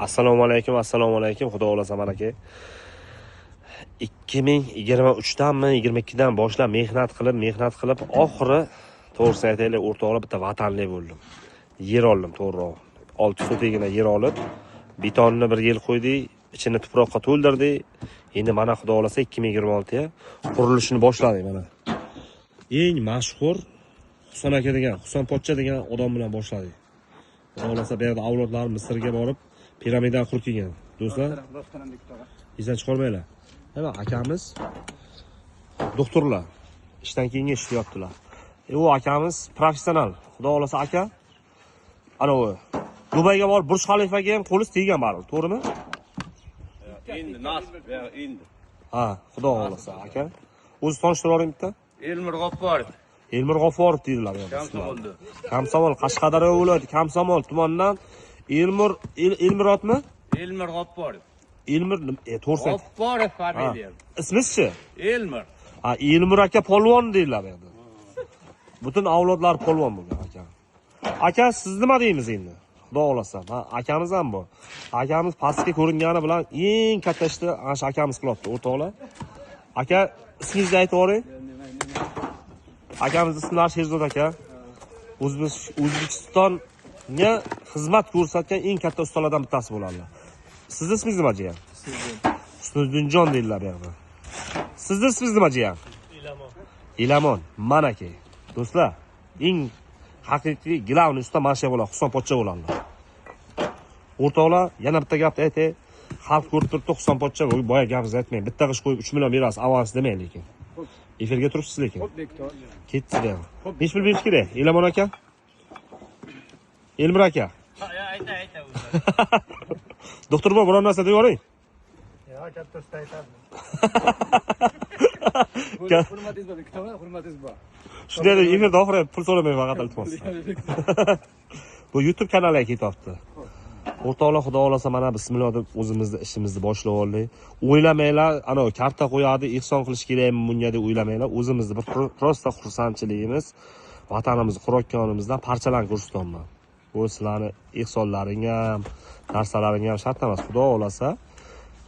Assalomu alaykum, xudo xolasa mana aka. 2023danmi, 22dan boshlab mehnat qilib, oxiri to'g'risi aytaylik, o'rtoqlar bitta vatanli bo'ldim. Yer oldim, to'g'ri. 6 sotigina yer olib, betonni bir yil qo'ydik, ichini tuproqqa to'ldirdik. Endi mana xudo xolasa 2026ga qurilishini boshladik mana. Eng mashhur Husan aka degan, Husan pochcha degan odam bilan boshladik. Xudo xolasa bu yerda avlodlar Misrga borib piramida qurib kelgan. Do'stlar, izdan chiqarmaylar. Mana akamiz doktorlar ishdan keyin ishlayaptilar. U akamiz professional. Xudo xolasa aka ana u Dubayga borib Burj Xalifaga ham qo'li teggan baribir, to'g'rimi? Endi nasib, endi. Ha, xudo xolasa aka. O'zi tanishtirib yuboring bitta. Elmir G'offorov. Elmir G'offorov deydilar bu yerda. Kamsomol, Qashqadaryo viloyati Kamsomol tumanidan Elmirotmi? Elmir G'offorov. Elmir to'g'risi. G'offorov familiya. Ismisi-chi? Elmir. Ha, Elmir aka polvon deydilar bu yerda. Butun avlodlar polvon bo'lgan aka. Aka, siz nima deymiz endi? Xudo xolasa. Ha, akamiz ham bu. Akamiz pastga ko'ringani bilan eng katta ishni ana shu akamiz qilyapti, o'rtoqlar. Aka, ismingizni aytib o'ring. Akamiz ismlari Sherzod aka. O'zbekistonga xizmat ko'rsatgan eng katta ustalardan bittasi bo'ladilar. Sizni ismingiz nima jiyan? Husniddinjon deydilar bu yerda. Sizni ismingiz nima jiyan? Ilamon. Mana aka. Do'stlar, eng haqiqiy glavni usta mana shu bo'ladi, Husan pochcha bo'ladilar. O'rtoqlar, yana bitta gapni aytay. Xalq ko'rib turibdi, Husan pochcha boya gapingizni aytmang. Bitta qish qo'yib 3 million berasiz, avans demang lekin. Efirga turibsiz lekin. Ketdi. Nech pul berish kerak? Ilamon aka? Elmir aka? Ayta. Doktor bo'l, biror narsa deb yuboring. Ya, katta usta aytadi. Hurmatingiz bor. Shunday deb efirda oxiri pul so'ramay faqat iltimos. Bu YouTube kanaliga ketyapti. O'rtoqlar, xudo xolasa mana bismillah deb o'zimizni ishimizni boshlab oldik. O'ylamanglar, ana karta qo'yadi, ehson qilish kerakmi bunga deb o'ylamanglar. O'zimizni bir prosta xursandchiligimiz, vatanimizni qurayotganimizdan parchalanib ko'rsatyapman. Bu sizlarning ehsonlaring ham, narsalaring ham shart emas. Xudo xolasa,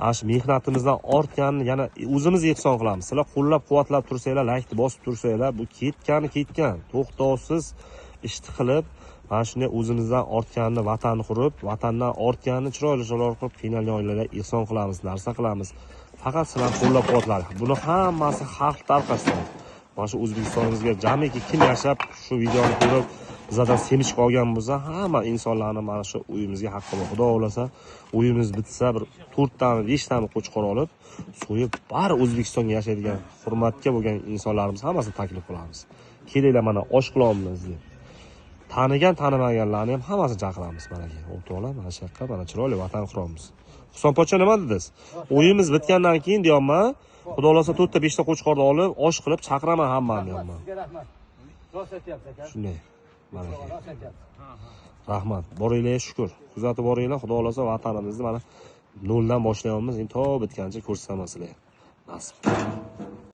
ana shu mehnatimizdan ortganini yana o'zimiz ehson qilamiz. Sizlar qo'llab-quvvatlab tursanglar, laykni bosib tursanglar, bu ketgan, to'xtovsiz ishni qilib, mana shunday o'zimizdan ortganini vatanni qurib, vatandan ortganini chiroyli qilib, qiynalgan oilalarga ehson qilamiz, narsa qilamiz. Faqat sizlar qo'llab-quvvatlaring. Buni hammasi xalq tarqasidan. Mana shu O'zbekistonimizga jamiki kim yashab shu videoni ko'rib bizdan semich qolgan bo'lsa, hamma insonlarning mana shu uyimizga haqqi bor. Xudo xolasa, uyimiz bitsa bir 4 tani, 5 tani qo'chqor olib, so'yib bari O'zbekistonga yashaydigan, hurmatga bo'lgan insonlarimiz hammasini taklif qilamiz. Kelinglar mana osh qilamiz deb. Tanigan, tanimaganlarni ham hammasini chaqiramiz mana aka. O'rtoqlar, mana shu yoqqa mana chiroyli vatan quramiz. Husan pochcha nima dedingiz? O'yimiz bitgandan keyin deyapman, xudo xolasa 4 ta 5 ta qo'chqorni olib, osh qilib chaqiraman hammani deyapman. Sizga rahmat. Rost aytyapsiz aka. Shunday. Mana aka. Rost aytyapsiz. Rahmat. Boringlar, shukr. Kuzatib boringlar. Xudo xolasa vatanimizni mana noldan boshlayapmiz. Endi to bitgancha ko'rsataman sizlarga. Nasib.